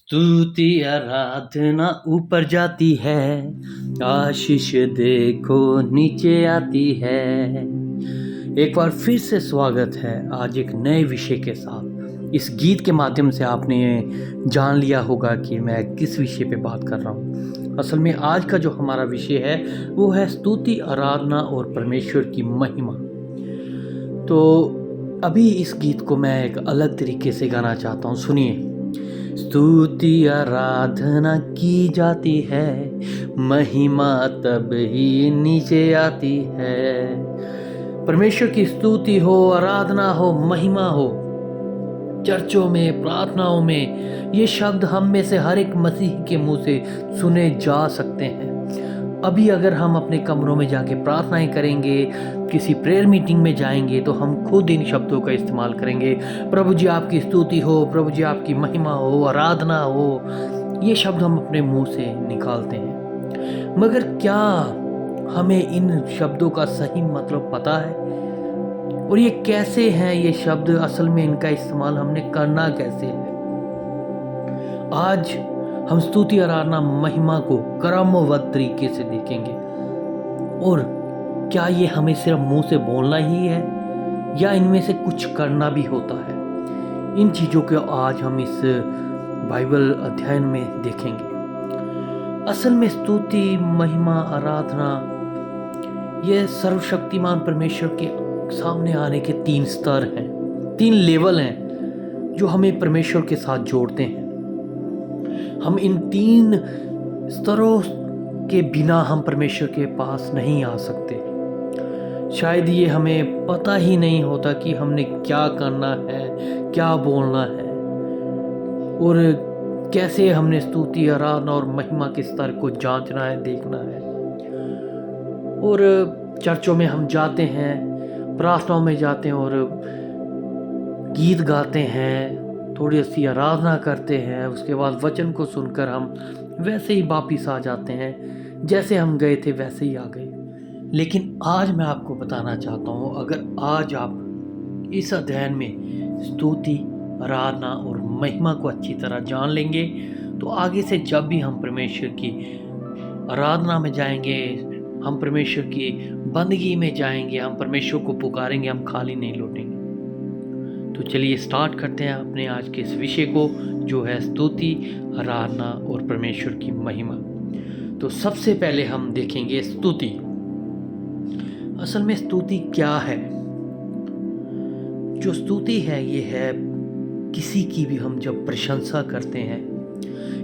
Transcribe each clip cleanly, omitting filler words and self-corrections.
स्तुति आराधना ऊपर जाती है, आशीष देखो नीचे आती है। एक बार फिर से स्वागत है आज एक नए विषय के साथ। इस गीत के माध्यम से आपने जान लिया होगा कि मैं किस विषय पे बात कर रहा हूँ। असल में आज का जो हमारा विषय है वो है स्तुति आराधना और परमेश्वर की महिमा। तो अभी इस गीत को मैं एक अलग तरीके से गाना चाहता हूँ, सुनिए। स्तुति आराधना की जाती है, महिमा तब ही नीचे आती है। परमेश्वर की स्तुति हो, आराधना हो, महिमा हो, चर्चों में, प्रार्थनाओं में, ये शब्द हम में से हर एक मसीह के मुंह से सुने जा सकते हैं। अभी अगर हम अपने कमरों में जाके प्रार्थनाएं करेंगे, किसी प्रेयर मीटिंग में जाएंगे, तो हम खुद इन शब्दों का इस्तेमाल करेंगे। प्रभु जी आपकी स्तुति हो, प्रभु जी आपकी महिमा हो, आराधना हो, ये शब्द हम अपने मुंह से निकालते हैं। मगर क्या हमें इन शब्दों का सही मतलब पता है? और ये कैसे हैं ये शब्द, असल में इनका इस्तेमाल हमने करना कैसे है? आज हम स्तुति आराधना महिमा को क्रमबद्ध तरीके से देखेंगे। और क्या ये हमें सिर्फ मुंह से बोलना ही है या इनमें से कुछ करना भी होता है? इन चीज़ों को आज हम इस बाइबल अध्ययन में देखेंगे। असल में स्तुति, महिमा, आराधना ये सर्वशक्तिमान परमेश्वर के सामने आने के 3 स्तर हैं, 3 लेवल हैं जो हमें परमेश्वर के साथ जोड़ते हैं। हम इन 3 स्तरों के बिना हम परमेश्वर के पास नहीं आ सकते। शायद ये हमें पता ही नहीं होता कि हमने क्या करना है, क्या बोलना है और कैसे हमने स्तुति, आराधना और महिमा के स्तर को जांचना है, देखना है। और चर्चों में हम जाते हैं, प्रार्थनाओं में जाते हैं और गीत गाते हैं, थोड़ी सी आराधना करते हैं, उसके बाद वचन को सुनकर हम वैसे ही वापिस आ जाते हैं, जैसे हम गए थे वैसे ही आ गए। लेकिन आज मैं आपको बताना चाहता हूँ, अगर आज आप इस अध्ययन में स्तुति, आराधना और महिमा को अच्छी तरह जान लेंगे, तो आगे से जब भी हम परमेश्वर की आराधना में जाएंगे, हम परमेश्वर की बंदगी में जाएंगे, हम परमेश्वर को पुकारेंगे, हम खाली नहीं लौटेंगे। तो चलिए स्टार्ट करते हैं अपने आज के इस विषय को, जो है स्तुति, आराधना और परमेश्वर की महिमा। तो सबसे पहले हम देखेंगे स्तुति। असल में स्तुति क्या है? जो स्तुति है ये है किसी की भी हम जब प्रशंसा करते हैं,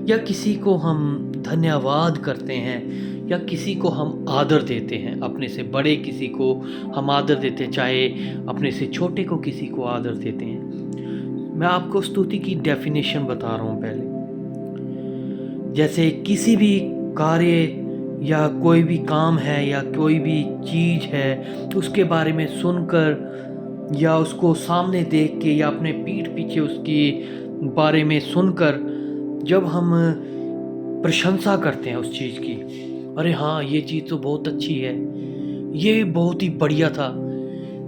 या किसी को हम धन्यवाद करते हैं, या किसी को हम आदर देते हैं। अपने से बड़े किसी को हम आदर देते हैं, चाहे अपने से छोटे को किसी को आदर देते हैं। मैं आपको स्तुति की डेफिनेशन बता रहा हूँ पहले। जैसे किसी भी कार्य या कोई भी काम है या कोई भी चीज़ है, उसके बारे में सुनकर या उसको सामने देख के या अपने पीठ पीछे उसके बारे में सुनकर जब हम प्रशंसा करते हैं उस चीज़ की, अरे हाँ ये चीज़ तो बहुत अच्छी है, ये बहुत ही बढ़िया था।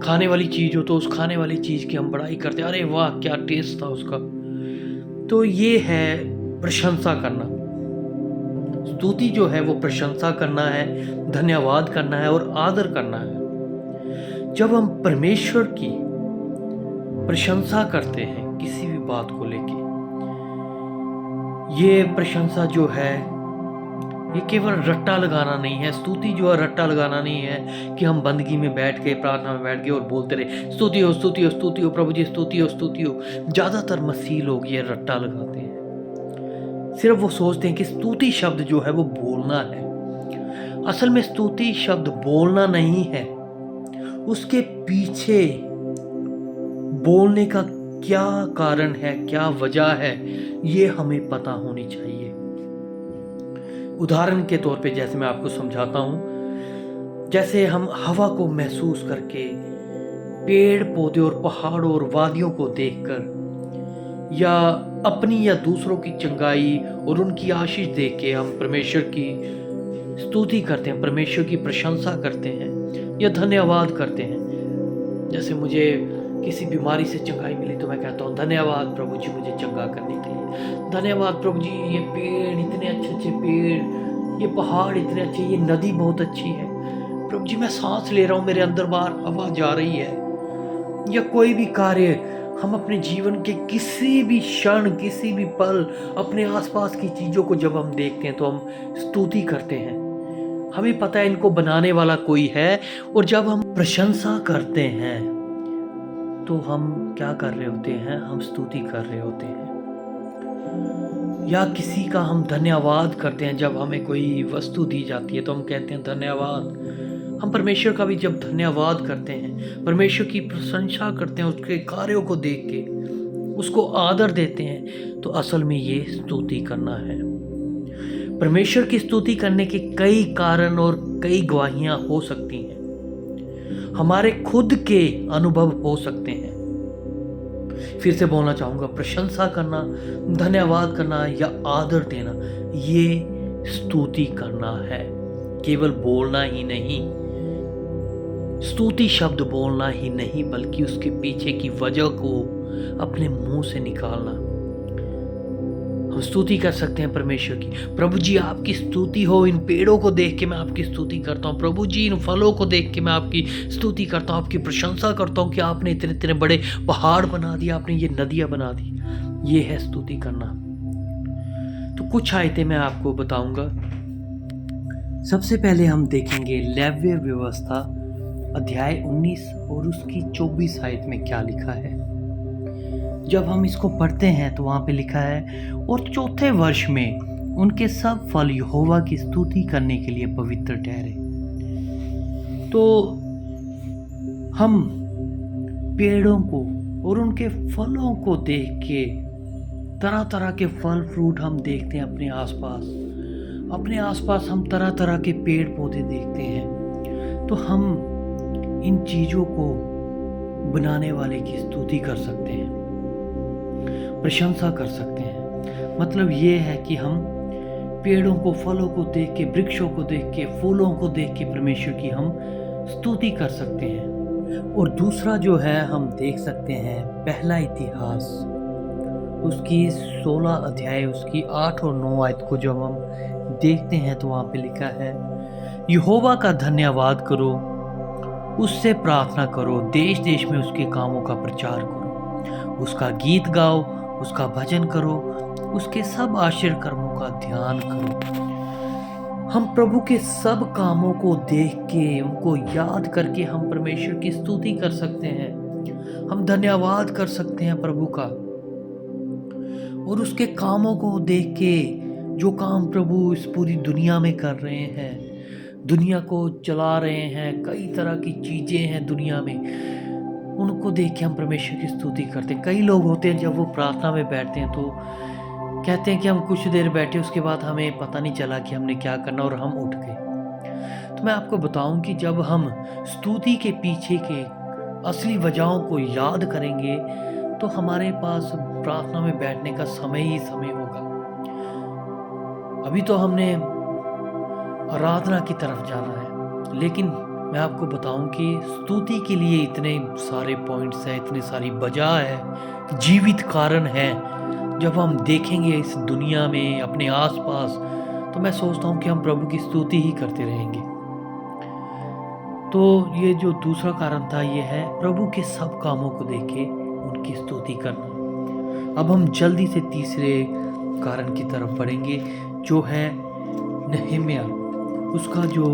खाने वाली चीज़ हो तो उस खाने वाली चीज़ की हम बड़ाई करते हैं, अरे वाह क्या टेस्ट था उसका। तो ये है प्रशंसा करना। स्तुति जो है वो प्रशंसा करना है, धन्यवाद करना है और आदर करना है। जब हम परमेश्वर की प्रशंसा करते हैं किसी भी बात को लेके, ये प्रशंसा जो है ये केवल रट्टा लगाना नहीं है। स्तुति जो है रट्टा लगाना नहीं है कि हम बंदगी में बैठ के, प्रार्थना में बैठ के और बोलते रहे स्तुति हो, स्तुति हो, स्तुति हो, प्रभु जी स्तुति हो, स्तुति हो। ज़्यादातर मसीह लोग ये रट्टा लगाते हैं। सिर्फ वो सोचते हैं कि स्तुति शब्द जो है वो बोलना है। असल में स्तुति शब्द बोलना नहीं है, उसके पीछे बोलने का क्या कारण है, क्या वजह है, ये हमें पता होनी चाहिए। उदाहरण के तौर पे जैसे मैं आपको समझाता हूँ, जैसे हम हवा को महसूस करके, पेड़ पौधे और पहाड़ों और वादियों को देखकर, या अपनी या दूसरों की चंगाई और उनकी आशीष देख के हम परमेश्वर की स्तुति करते हैं, परमेश्वर की प्रशंसा करते हैं या धन्यवाद करते हैं। जैसे मुझे किसी बीमारी से चंगाई मिली तो मैं कहता हूँ धन्यवाद प्रभु जी मुझे चंगा करने के लिए। धन्यवाद प्रभु जी, ये पेड़ इतने अच्छे अच्छे पेड़, ये पहाड़ इतने अच्छे, ये नदी बहुत अच्छी है प्रभु जी, मैं सांस ले रहा हूँ, मेरे अंदर बाहर हवा जा रही है। या कोई भी कार्य हम अपने जीवन के किसी भी क्षण, किसी भी पल, अपने आसपास की चीज़ों को जब हम देखते हैं तो हम स्तुति करते हैं। हमें पता है इनको बनाने वाला कोई है, और जब हम प्रशंसा करते हैं तो हम क्या कर रहे होते हैं, हम स्तुति कर रहे होते हैं। या किसी का हम धन्यवाद करते हैं, जब हमें कोई वस्तु दी जाती है तो हम कहते हैं धन्यवाद। हम परमेश्वर का भी जब धन्यवाद करते हैं, परमेश्वर की प्रशंसा करते हैं, उसके कार्यों को देख के उसको आदर देते हैं, तो असल में ये स्तुति करना है। परमेश्वर की स्तुति करने के कई कारण और कई गवाहियां हो सकती हैं, हमारे खुद के अनुभव हो सकते हैं। फिर से बोलना चाहूंगा, प्रशंसा करना, धन्यवाद करना या आदर देना, ये स्तुति करना है। केवल बोलना ही नहीं, स्तुति शब्द बोलना ही नहीं, बल्कि उसके पीछे की वजह को अपने मुंह से निकालना। हम स्तुति कर सकते हैं परमेश्वर की, प्रभु जी आपकी स्तुति हो, इन पेड़ों को देख के मैं आपकी स्तुति करता हूँ, प्रभु जी इन फलों को देख के मैं आपकी स्तुति करता हूँ, आपकी प्रशंसा करता हूँ कि आपने इतने इतने बड़े पहाड़ बना दिए, आपने ये नदियाँ बना दी। ये है स्तुति करना। तो कुछ आयतें मैं आपको बताऊंगा। सबसे पहले हम देखेंगे लेव्य व्यवस्था अध्याय 19 और उसकी 24 आयत में क्या लिखा है। जब हम इसको पढ़ते हैं तो वहाँ पे लिखा है, और चौथे वर्ष में उनके सब फल यहोवा की स्तुति करने के लिए पवित्र ठहरे। तो हम पेड़ों को और उनके फलों को देख के, तरह तरह के फल फ्रूट हम देखते हैं अपने आसपास हम तरह तरह के पेड़ पौधे देखते हैं, तो हम इन चीज़ों को बनाने वाले की स्तुति कर सकते हैं, प्रशंसा कर सकते हैं। मतलब ये है कि हम पेड़ों को, फलों को देख के, वृक्षों को देख के, फूलों को देख के परमेश्वर की हम स्तुति कर सकते हैं। और दूसरा जो है, हम देख सकते हैं पहला इतिहास उसकी 16 अध्याय उसकी 8 और 9 आयत को जब हम देखते हैं तो वहाँ पे लिखा है, यहोवा का धन्यवाद करो, उससे प्रार्थना करो, देश देश में उसके कामों का प्रचार करो, उसका गीत गाओ, उसका भजन करो, उसके सब आश्चर्य कर्मों का ध्यान करो। हम प्रभु के सब कामों को देख के, उनको याद करके हम परमेश्वर की स्तुति कर सकते हैं, हम धन्यवाद कर सकते हैं प्रभु का। और उसके कामों को देख के, जो काम प्रभु इस पूरी दुनिया में कर रहे हैं, दुनिया को चला रहे हैं, कई तरह की चीज़ें हैं दुनिया में, उनको देख के हम परमेश्वर की स्तुति करते हैं। कई लोग होते हैं जब वो प्रार्थना में बैठते हैं तो कहते हैं कि हम कुछ देर बैठे, उसके बाद हमें पता नहीं चला कि हमने क्या करना और हम उठ गए। तो मैं आपको बताऊं कि जब हम स्तुति के पीछे के असली वजहों को याद करेंगे तो हमारे पास प्रार्थना में बैठने का समय ही समय होगा। अभी तो हमने आराधना की तरफ जाना है, लेकिन मैं आपको बताऊं कि स्तुति के लिए इतने सारे पॉइंट्स हैं, इतनी सारी वजह है, जीवित कारण है। जब हम देखेंगे इस दुनिया में अपने आसपास, तो मैं सोचता हूं कि हम प्रभु की स्तुति ही करते रहेंगे। तो ये जो दूसरा कारण था, ये है प्रभु के सब कामों को देखे उनकी स्तुति करना। अब हम जल्दी से तीसरे कारण की तरफ बढ़ेंगे, जो है नहम्याह, उसका जो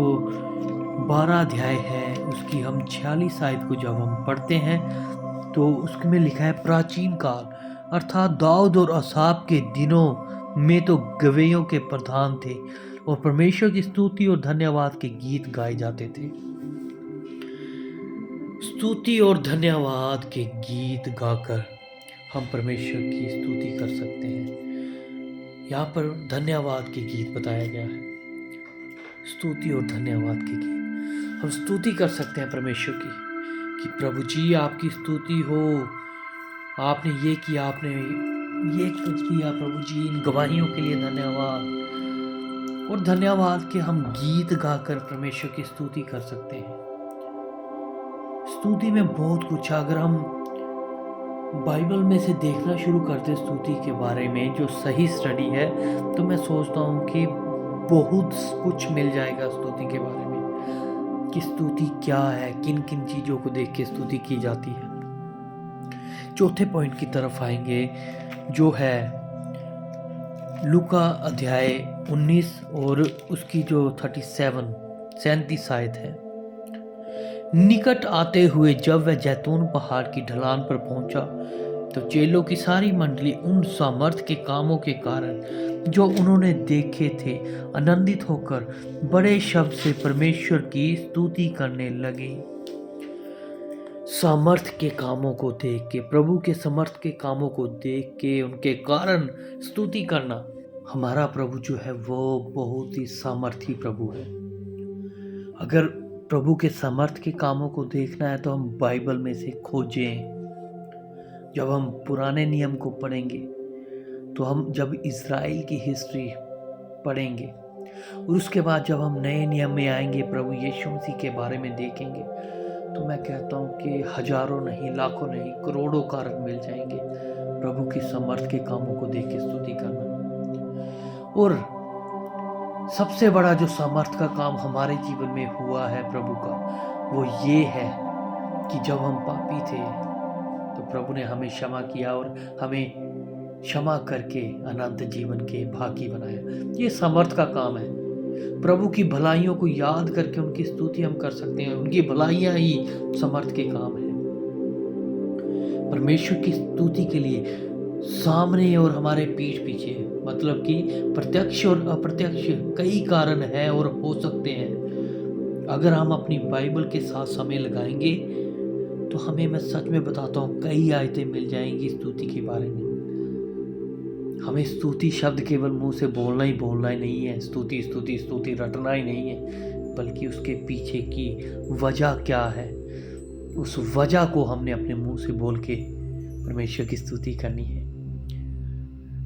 12 अध्याय है, उसकी हम 46 आयत को जब हम पढ़ते हैं तो उसमें लिखा है, प्राचीन काल अर्थात दाऊद और असाफ के दिनों में तो गवेयों के प्रधान थे और परमेश्वर की स्तुति और धन्यवाद के गीत गाए जाते थे। स्तुति और धन्यवाद के गीत गाकर हम परमेश्वर की स्तुति कर सकते हैं। यहाँ पर धन्यवाद के गीत बताया गया है, स्तुति और धन्यवाद के गीत। हम स्तुति कर सकते हैं परमेश्वर की कि प्रभु जी आपकी स्तुति हो, आपने ये किया, आपने ये किया, प्रभु जी इन गवाहियों के लिए धन्यवाद। और धन्यवाद के हम गीत गाकर परमेश्वर की स्तुति कर सकते हैं। स्तुति में बहुत कुछ है। अगर हम बाइबल में से देखना शुरू करते स्तुति के बारे में जो सही स्टडी है, तो मैं सोचता हूँ कि बहुत कुछ मिल जाएगा स्तुति के बारे में कि स्तुति क्या है, किन किन चीज़ों को देख के स्तुति की जाती है। चौथे पॉइंट की तरफ आएंगे जो है लूका अध्याय 19 और उसकी जो 37 आयत है। निकट आते हुए जब वह जैतून पहाड़ की ढलान पर पहुंचा तो चेलों की सारी मंडली उन सामर्थ के कामों के कारण जो उन्होंने देखे थे आनंदित होकर बड़े शब्द से परमेश्वर की स्तुति करने लगे। सामर्थ के कामों को देख के, प्रभु के समर्थ के कामों को देख के उनके कारण स्तुति करना। हमारा प्रभु जो है वो बहुत ही सामर्थी प्रभु है। अगर प्रभु के समर्थ के कामों को देखना है तो हम बाइबल में से खोजें। जब हम पुराने नियम को पढ़ेंगे तो हम जब इज़राइल की हिस्ट्री पढ़ेंगे और उसके बाद जब हम नए नियम में आएंगे, प्रभु यीशु मसीह के बारे में देखेंगे, तो मैं कहता हूँ कि हजारों नहीं, लाखों नहीं, करोड़ों कारण मिल जाएंगे प्रभु की समर्थ के कामों को देख के स्तुति करना। और सबसे बड़ा जो सामर्थ का काम हमारे जीवन में हुआ है प्रभु का, वो ये है कि जब हम पापी थे तो प्रभु ने हमें क्षमा किया और हमें क्षमा करके अनंत जीवन के भागी बनाया। ये सामर्थ का काम है। प्रभु की भलाइयों को याद करके उनकी स्तुति हम कर सकते हैं। उनकी भलाइयां ही समर्थ के काम है। परमेश्वर की स्तुति के लिए सामने और हमारे पीठ पीछे, मतलब कि प्रत्यक्ष और अप्रत्यक्ष कई कारण हैं और हो सकते हैं। अगर हम अपनी बाइबल के साथ समय लगाएंगे तो हमें, मैं सच में बताता हूँ, कई आयतें मिल जाएंगी स्तुति के बारे में। हमें स्तुति शब्द केवल मुंह से बोलना ही नहीं है, स्तुति स्तुति स्तुति रटना ही नहीं है, बल्कि उसके पीछे की वजह क्या है, उस वजह को हमने अपने मुंह से बोल के परमेश्वर की स्तुति करनी है।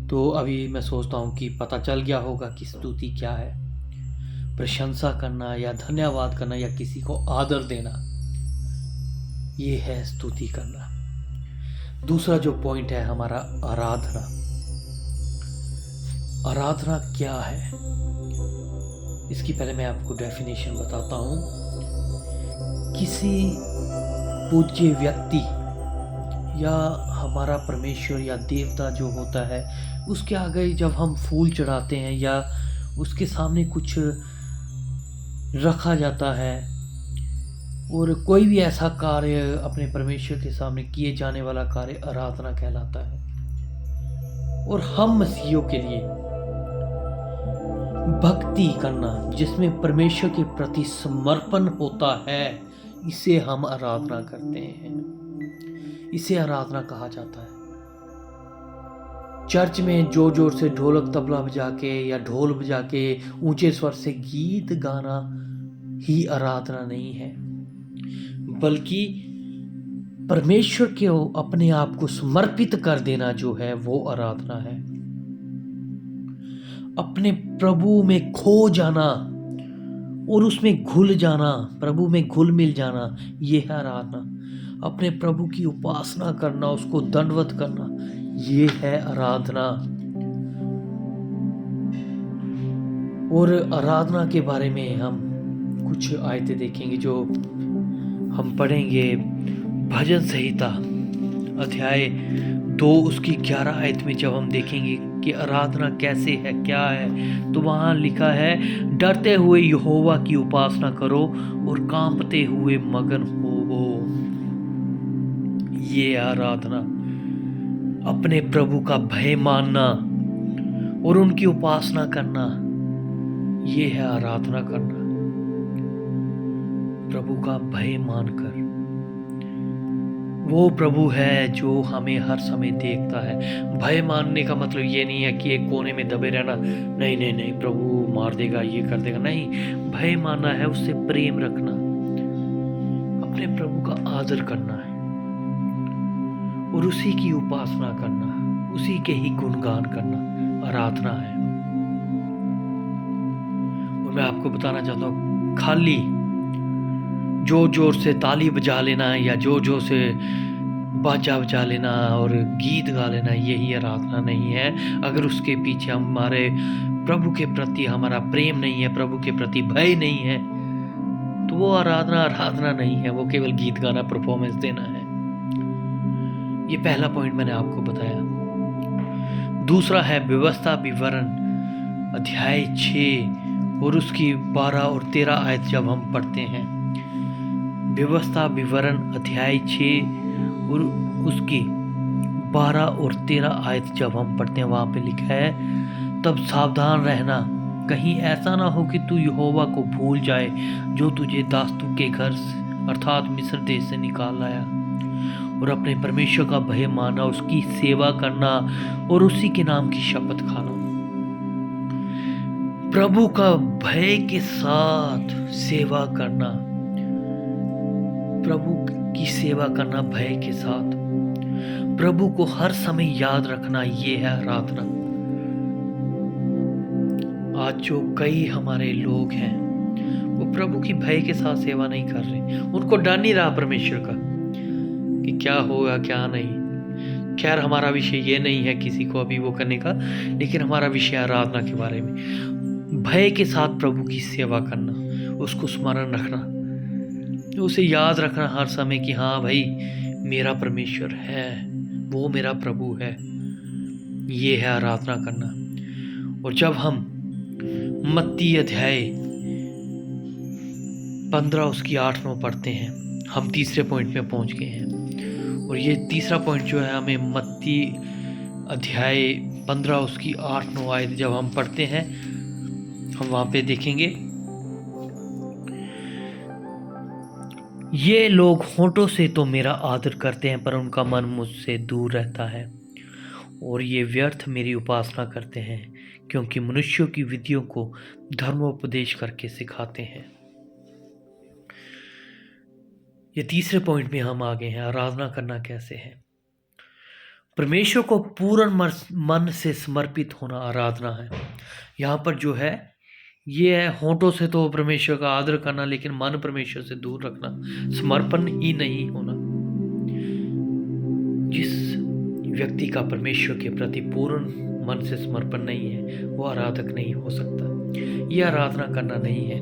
तो अभी मैं सोचता हूँ कि पता चल गया होगा कि स्तुति क्या है। प्रशंसा करना या धन्यवाद करना या किसी को आदर देना, ये है स्तुति करना। दूसरा जो पॉइंट है हमारा, आराधना। आराधना क्या है, इसकी पहले मैं आपको डेफिनेशन बताता हूँ। किसी पूज्य व्यक्ति या हमारा परमेश्वर या देवता जो होता है, उसके आगे जब हम फूल चढ़ाते हैं या उसके सामने कुछ रखा जाता है और कोई भी ऐसा कार्य अपने परमेश्वर के सामने किए जाने वाला कार्य आराधना कहलाता है। और हम मसीहियों के लिए भक्ति करना, जिसमें परमेश्वर के प्रति समर्पण होता है, इसे हम आराधना करते हैं। इसे आराधना कहा जाता है। चर्च में जोर जोर से ढोलक तबला बजा के या ढोल बजा के ऊंचे स्वर से गीत गाना ही आराधना नहीं है, बल्कि परमेश्वर के अपने आप को समर्पित कर देना जो है वो आराधना है। अपने प्रभु में खो जाना और उसमें घुल जाना, प्रभु में घुल मिल जाना, ये है आराधना। अपने प्रभु की उपासना करना, उसको दंडवत करना, ये है आराधना। और आराधना के बारे में हम कुछ आयतें देखेंगे जो हम पढ़ेंगे। भजन संहिता अध्याय 2 उसकी 11 आयत में जब हम देखेंगे कि आराधना कैसे है, क्या है, तो वहाँ लिखा है, डरते हुए यहोवा की उपासना करो और कांपते हुए मगन होवो। ये आराधना, अपने प्रभु का भय मानना और उनकी उपासना करना, ये है आराधना करना। प्रभु का भय मानकर, वो प्रभु है जो हमें हर समय देखता है। भय मानने का मतलब ये नहीं है कि एक कोने में दबे रहना, नहीं नहीं नहीं प्रभु मार देगा, ये कर देगा, नहीं। भय मानना है उससे प्रेम रखना, अपने प्रभु का आदर करना है और उसी की उपासना करना, उसी के ही गुणगान करना आराधना है। और मैं आपको बताना चाहता हूँ, खाली जोर जोर से ताली बजा लेना या जोर जोर से बाजा बजा लेना और गीत गा लेना यही आराधना नहीं है। अगर उसके पीछे हमारे प्रभु के प्रति हमारा प्रेम नहीं है, प्रभु के प्रति भय नहीं है, तो वो आराधना नहीं है, वो केवल गीत गाना, परफॉर्मेंस देना है। ये पहला पॉइंट मैंने आपको बताया। दूसरा है व्यवस्था विवरण अध्याय 6 और उसकी 12 और 13 आयत जब हम पढ़ते हैं। व्यवस्था विवरण अध्याय 6 और उसकी 12 और 13 आयत जब हम पढ़ते हैं, वहाँ पे लिखा है, तब सावधान रहना, कहीं ऐसा ना हो कि तू यहोवा को भूल जाए जो तुझे दास्तू के घर अर्थात मिस्र देश से निकाल लाया, और अपने परमेश्वर का भय मानना, उसकी सेवा करना और उसी के नाम की शपथ खाना। प्रभु का भय के साथ सेवा करना, प्रभु की सेवा करना भय के साथ, प्रभु को हर समय याद रखना, ये है आराधना। आज जो कई हमारे लोग हैं वो प्रभु की भय के साथ सेवा नहीं कर रहे, उनको डर नहीं रहा परमेश्वर का कि क्या होगा क्या नहीं। खैर हमारा विषय ये नहीं है किसी को अभी वो करने का, लेकिन हमारा विषय आराधना के बारे में। भय के साथ प्रभु की सेवा करना, उसको स्मरण रखना, उसे याद रखना हर समय कि हाँ भाई मेरा परमेश्वर है, वो मेरा प्रभु है, ये है आराधना करना। और जब हम मत्ती अध्याय 15 उसकी 8-9 पढ़ते हैं, हम तीसरे पॉइंट में पहुंच गए हैं। और ये तीसरा पॉइंट जो है हमें मत्ती अध्याय 15 उसकी 8-9 आयत जब हम पढ़ते हैं, हम वहाँ पे देखेंगे, ये लोग होंठों से तो मेरा आदर करते हैं पर उनका मन मुझसे दूर रहता है, और ये व्यर्थ मेरी उपासना करते हैं, क्योंकि मनुष्यों की विधियों को धर्मोपदेश करके सिखाते हैं। ये तीसरे पॉइंट में हम आ गए हैं, आराधना करना कैसे है। परमेश्वर को पूर्ण मन से समर्पित होना आराधना है। यहाँ पर जो है ये है, होंठों से तो परमेश्वर का आदर करना लेकिन मन परमेश्वर से दूर रखना, समर्पण ही नहीं होना। जिस व्यक्ति का परमेश्वर के प्रति पूर्ण मन से समर्पण नहीं है वो आराधक नहीं हो सकता। ये आराधना करना नहीं है,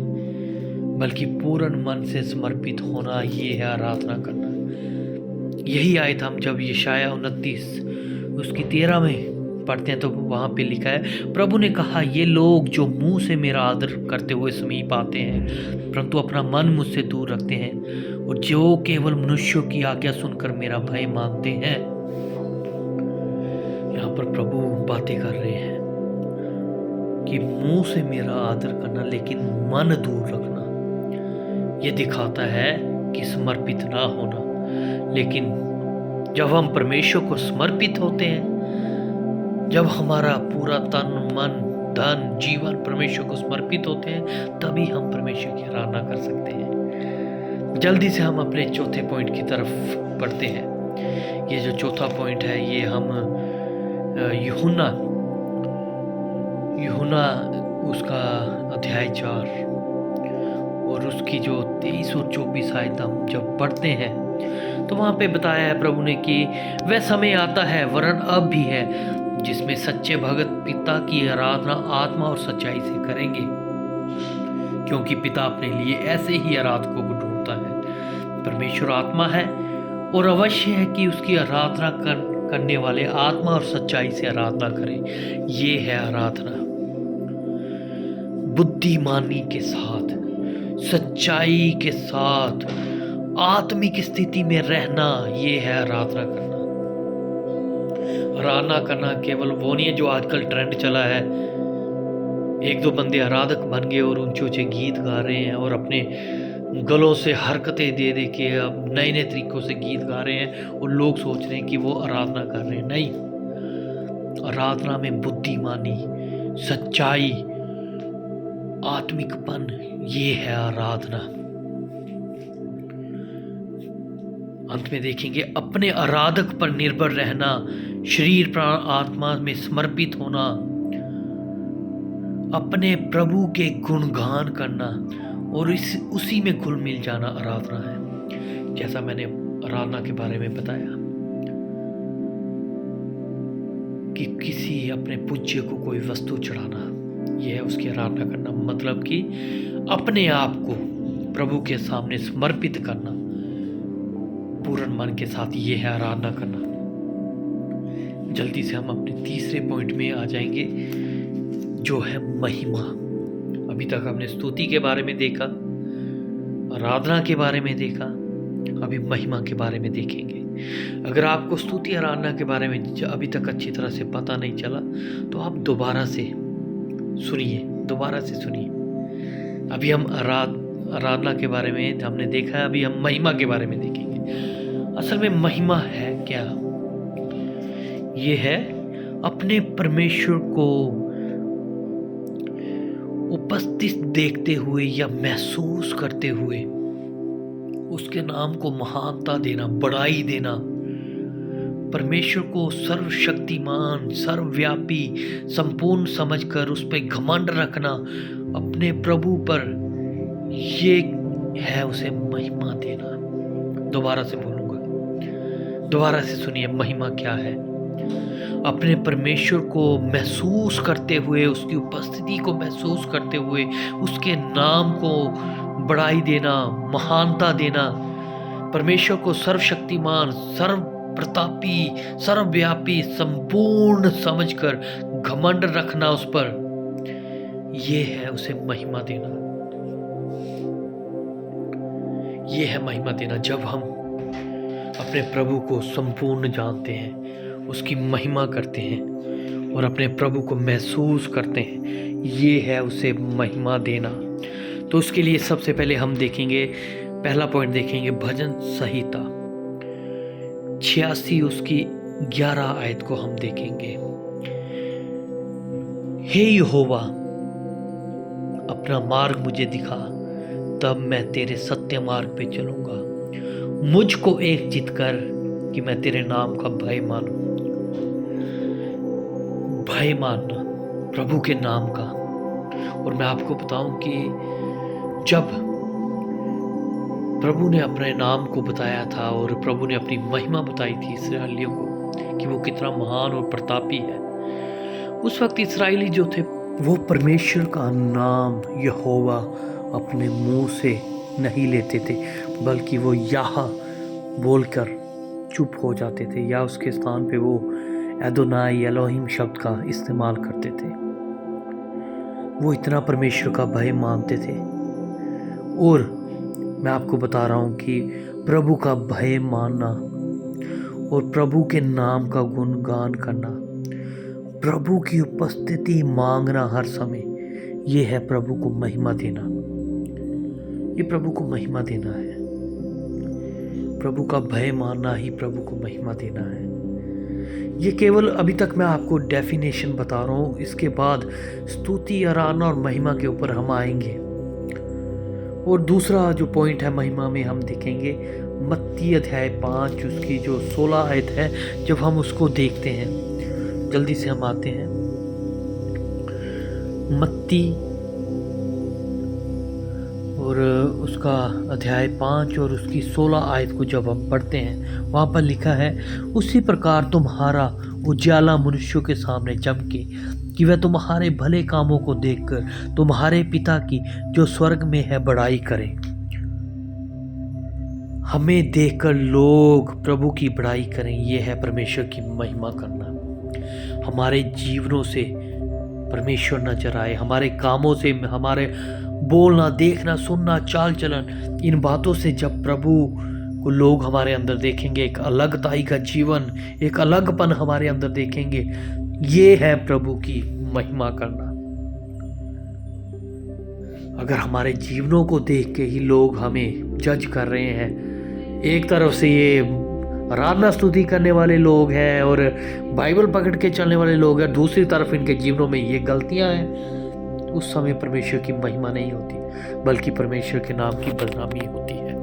बल्कि पूर्ण मन से समर्पित होना, ये है आराधना करना। यही आयत हम जब यशाया 29 उसकी 13 में पढ़ते हैं तो वहाँ पे लिखा है, प्रभु ने कहा, ये लोग जो मुंह से मेरा आदर करते हुए समीप आते हैं परंतु अपना मन मुझसे दूर रखते हैं, और जो केवल मनुष्यों की आज्ञा सुनकर मेरा भय मानते हैं। यहाँ पर प्रभु बातें कर रहे हैं कि मुंह से मेरा आदर करना लेकिन मन दूर रखना, ये दिखाता है कि समर्पित ना होना। लेकिन जब हम परमेश्वर को समर्पित होते हैं, जब हमारा पूरा तन मन धन जीवन परमेश्वर को समर्पित होते हैं, तभी हम परमेश्वर की आराधना कर सकते हैं। जल्दी से हम अपने चौथे पॉइंट की तरफ बढ़ते हैं। ये जो चौथा पॉइंट है ये हम यूहन्ना उसका अध्याय 4 और उसकी जो 23 और 24 आयत हम जब पढ़ते हैं तो वहाँ पे बताया है प्रभु ने कि वह समय आता है, वरन अब भी है, जिसमें सच्चे भगत पिता की आराधना आत्मा और सच्चाई से करेंगे, क्योंकि पिता अपने लिए ऐसे ही आराधकों को ढूंढता है। परमेश्वर आत्मा है और अवश्य है कि उसकी आराधना करने वाले आत्मा और सच्चाई से आराधना करें। ये है आराधना, बुद्धिमानी के साथ, सच्चाई के साथ, आत्मिक स्थिति में रहना, ये है आराधना करना। आराधना करना केवल वो नहीं है जो आजकल ट्रेंड चला है, एक दो बंदे आराधक बन गए और ऊंचे ऊंचे गीत गा रहे हैं और अपने गलों से हरकतें दे दे के अब नए नए तरीकों से गीत गा रहे हैं और लोग सोच रहे हैं कि वो आराधना कर रहे हैं। नहीं, आराधना में बुद्धिमानी, सच्चाई, आत्मिकपन, ये है आराधना। अंत में देखेंगे अपने आराधक पर निर्भर रहना, शरीर प्राण आत्मा में समर्पित होना, अपने प्रभु के गुणगान करना और उसी में घुल मिल जाना आराधना है। जैसा मैंने आराधना के बारे में बताया, कि किसी अपने पूज्य को कोई वस्तु चढ़ाना, यह है उसकी आराधना करना। मतलब कि अपने आप को प्रभु के सामने समर्पित करना पूर्ण मन के साथ, ये है आराधना करना। जल्दी से हम अपने तीसरे पॉइंट में आ जाएंगे, जो है महिमा। अभी तक हमने स्तुति के बारे में देखा, आराधना के बारे में देखा, अभी महिमा के बारे में देखेंगे। अगर आपको स्तुति आराधना के बारे में अभी तक अच्छी तरह से पता नहीं चला तो आप दोबारा से सुनिए। अभी हम आराधना के बारे में हमने देखा है, अभी हम महिमा के बारे में देखेंगे। असल में महिमा है क्या? ये है अपने परमेश्वर को उपस्थित देखते हुए या महसूस करते हुए उसके नाम को महानता देना, बड़ाई देना, परमेश्वर को सर्वशक्तिमान, सर्वव्यापी, संपूर्ण समझकर उस पर घमंड रखना अपने प्रभु पर, ये है उसे महिमा देना। दोबारा से बोलूंगा, दोबारा से सुनिए, महिमा क्या है? अपने परमेश्वर को महसूस करते हुए, उसकी उपस्थिति को महसूस करते हुए उसके नाम को बड़ाई देना, महानता देना, परमेश्वर को सर्वशक्तिमान, सर्व प्रतापी, सर्वव्यापी, संपूर्ण समझकर घमंड रखना उस पर, ये है उसे महिमा देना। ये है महिमा देना। जब हम अपने प्रभु को संपूर्ण जानते हैं, उसकी महिमा करते हैं और अपने प्रभु को महसूस करते हैं, ये है उसे महिमा देना। तो उसके लिए सबसे पहले हम देखेंगे, पहला पॉइंट देखेंगे भजन संहिता 86 उसकी 11 आयत को हम देखेंगे। हे यहोवा, अपना मार्ग मुझे दिखा, तब मैं तेरे सत्य मार्ग पे चलूंगा। मुझको एक चित कर कि मैं तेरे नाम का भय मानूं। भय मानना प्रभु के नाम का। और मैं आपको बताऊं कि जब प्रभु ने अपने नाम को बताया था और प्रभु ने अपनी महिमा बताई थी इस्राएलियों को कि वो कितना महान और प्रतापी है, उस वक्त इस्राएली जो थे वो परमेश्वर का नाम यहोवा अपने मुंह से नहीं लेते थे, बल्कि वो याह बोलकर चुप हो जाते थे, या उसके स्थान पे वो एदोनाई एलोहिम शब्द का इस्तेमाल करते थे। वो इतना परमेश्वर का भय मानते थे। और मैं आपको बता रहा हूँ कि प्रभु का भय मानना और प्रभु के नाम का गुणगान करना, प्रभु की उपस्थिति मांगना हर समय, ये है प्रभु को महिमा देना। ये प्रभु को महिमा देना है। प्रभु का भय मानना ही प्रभु को महिमा देना है। ये केवल अभी तक मैं आपको डेफिनेशन बता रहा हूँ, इसके बाद स्तुति, आराधना और महिमा के ऊपर हम आएंगे। और दूसरा जो पॉइंट है महिमा में, हम देखेंगे मत्ती अध्याय 5 उसकी जो 16 आयत है। जब हम उसको देखते हैं, जल्दी से हम आते हैं मत्ती और उसका अध्याय 5 और उसकी 16 आयत को जब हम पढ़ते हैं, वहाँ पर लिखा है, उसी प्रकार तुम्हारा उजाला मनुष्यों के सामने चमके कि वह तुम्हारे भले कामों को देखकर तुम्हारे पिता की जो स्वर्ग में है बड़ाई करें। हमें देखकर लोग प्रभु की बड़ाई करें, यह है परमेश्वर की महिमा करना। हमारे जीवनों से परमेश्वर नजर आए, हमारे कामों से, हमारे बोलना, देखना, सुनना, चाल चलन, इन बातों से जब प्रभु को लोग हमारे अंदर देखेंगे, एक अलगताई का जीवन, एक अलगपन हमारे अंदर देखेंगे, ये है प्रभु की महिमा करना। अगर हमारे जीवनों को देख के ही लोग हमें जज कर रहे हैं, एक तरफ से ये आराधना स्तुति करने वाले लोग हैं और बाइबल पकड़ के चलने वाले लोग हैं, दूसरी तरफ इनके जीवनों में ये गलतियां हैं, उस समय परमेश्वर की महिमा नहीं होती, बल्कि परमेश्वर के नाम की बदनामी होती है।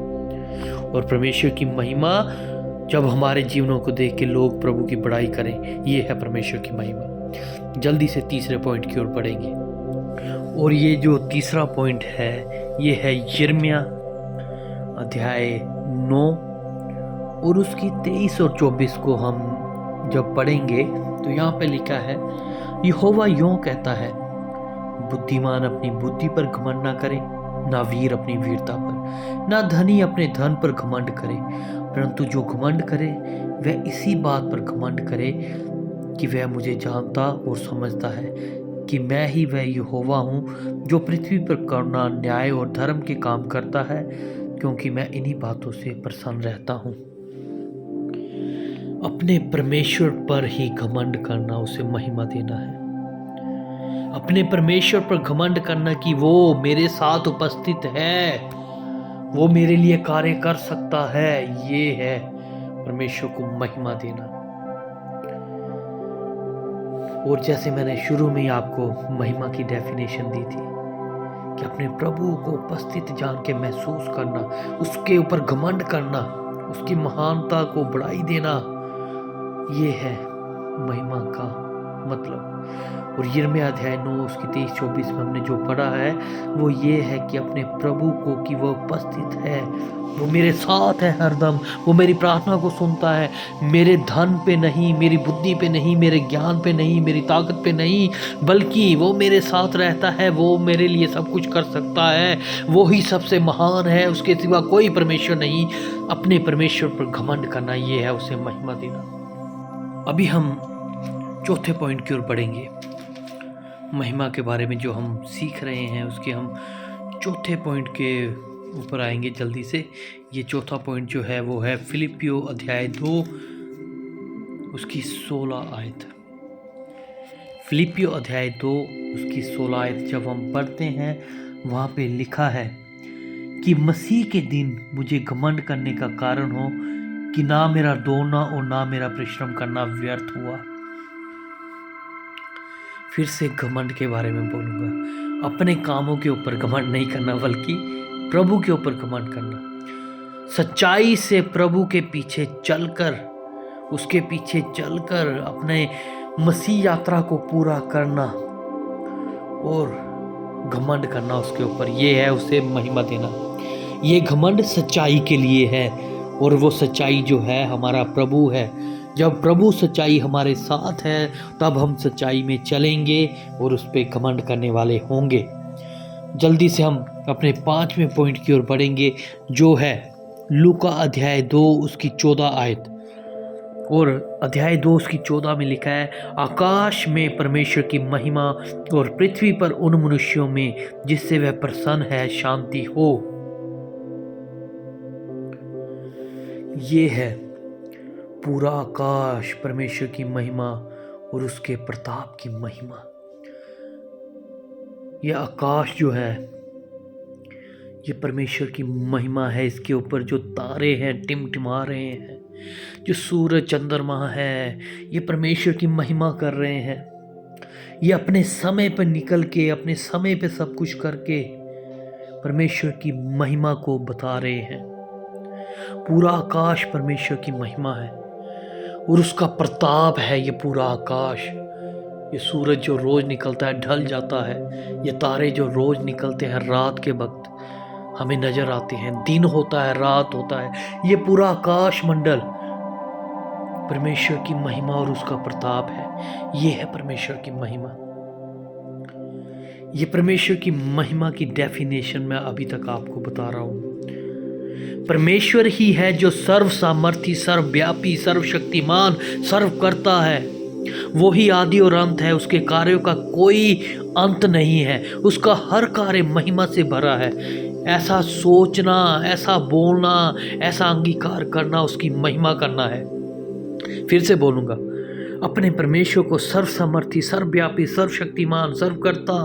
और परमेश्वर की महिमा जब हमारे जीवनों को देख के लोग प्रभु की बड़ाई करें, ये है परमेश्वर की महिमा। जल्दी से तीसरे पॉइंट की ओर बढ़ेंगे। और ये जो तीसरा पॉइंट है, ये है यिर्मयाह अध्याय 9 और उसकी 23 और 24 को हम जब पढ़ेंगे तो यहाँ पे लिखा है, यहोवा यूं कहता है, बुद्धिमान अपनी बुद्धि पर घमंड ना करे, ना वीर अपनी वीरता पर, ना धनी अपने धन पर घमंड करे, परंतु जो घमंड करे वह इसी बात पर घमंड करे कि वह मुझे जानता और समझता है कि मैं ही वह यहोवा हूँ जो पृथ्वी पर करुणा, न्याय और धर्म के काम करता है, क्योंकि मैं इन्हीं बातों से प्रसन्न रहता हूँ। अपने परमेश्वर पर ही घमंड करना उसे महिमा देना है। अपने परमेश्वर पर घमंड करना कि वो मेरे साथ उपस्थित है, वो मेरे लिए कार्य कर सकता है, ये है परमेश्वर को महिमा देना। और जैसे मैंने शुरू में ही आपको महिमा की डेफिनेशन दी थी कि अपने प्रभु को उपस्थित जान के महसूस करना, उसके ऊपर घमंड करना, उसकी महानता को बढ़ाई देना, ये है महिमा का मतलब। और यिर्मयाह अध्याय 9 उसकी 23-24 में हमने जो पढ़ा है वो ये है कि अपने प्रभु को कि वो उपस्थित है, वो मेरे साथ है हरदम, वो मेरी प्रार्थना को सुनता है, मेरे धन पे नहीं, मेरी बुद्धि पे नहीं, मेरे ज्ञान पे नहीं, मेरी ताकत पे नहीं, बल्कि वो मेरे साथ रहता है, वो मेरे लिए सब कुछ कर सकता है, वो ही सबसे महान है, उसके सिवा कोई परमेश्वर नहीं। अपने परमेश्वर पर घमंड करना ये है उसे महिमा देना। अभी हम चौथे पॉइंट की ओर बढ़ेंगे। महिमा के बारे में जो हम सीख रहे हैं उसके हम चौथे पॉइंट के ऊपर आएंगे जल्दी से। ये चौथा पॉइंट जो है वो है फिलिपियो अध्याय 2 उसकी 16 आयत। फिलिपियो अध्याय 2 उसकी 16 आयत जब हम पढ़ते हैं वहाँ पे लिखा है कि मसीह के दिन मुझे घमंड करने का कारण हो कि ना मेरा दौड़ना और ना मेरा परिश्रम करना व्यर्थ हुआ। फिर से घमंड के बारे में बोलूँगा। अपने कामों के ऊपर घमंड नहीं करना बल्कि प्रभु के ऊपर घमंड करना। सच्चाई से प्रभु के पीछे चलकर, उसके पीछे चलकर अपने मसीह यात्रा को पूरा करना और घमंड करना उसके ऊपर, ये है उसे महिमा देना। ये घमंड सच्चाई के लिए है और वो सच्चाई जो है हमारा प्रभु है। जब प्रभु सच्चाई हमारे साथ है तब हम सच्चाई में चलेंगे और उस पर घमंड करने वाले होंगे। जल्दी से हम अपने 5वें पॉइंट की ओर बढ़ेंगे जो है लूका अध्याय 2 उसकी 14 आयत। और अध्याय 2 उसकी 14 में लिखा है, आकाश में परमेश्वर की महिमा और पृथ्वी पर उन मनुष्यों में जिससे वह प्रसन्न है शांति हो। ये है पूरा आकाश परमेश्वर की महिमा और उसके प्रताप की महिमा। यह आकाश जो है ये परमेश्वर की महिमा है। इसके ऊपर जो तारे हैं टिमटिमा रहे हैं, जो सूरज चंद्रमा है ये परमेश्वर की महिमा कर रहे हैं। ये अपने समय पर निकल के, अपने समय पे सब कुछ करके परमेश्वर की महिमा को बता रहे हैं। पूरा आकाश परमेश्वर की महिमा है और उसका प्रताप है ये पूरा आकाश। ये सूरज जो रोज निकलता है ढल जाता है, ये तारे जो रोज निकलते हैं रात के वक्त हमें नजर आते हैं, दिन होता है रात होता है, ये पूरा आकाश मंडल परमेश्वर की महिमा और उसका प्रताप है। ये है परमेश्वर की महिमा। ये परमेश्वर की महिमा की डेफिनेशन मैं अभी तक आपको बता रहा हूं। परमेश्वर ही है जो सर्व सामर्थी, सर्वव्यापी, सर्वशक्तिमान, सर्व करता है। वो ही आदि और अंत है, उसके कार्यों का कोई अंत नहीं है, उसका हर कार्य महिमा से भरा है। ऐसा सोचना, ऐसा बोलना, ऐसा अंगीकार करना उसकी महिमा करना है। फिर से बोलूँगा, अपने परमेश्वर को सर्वसामर्थी, सर्वव्यापी, सर्वशक्तिमान, सर्वकर्ता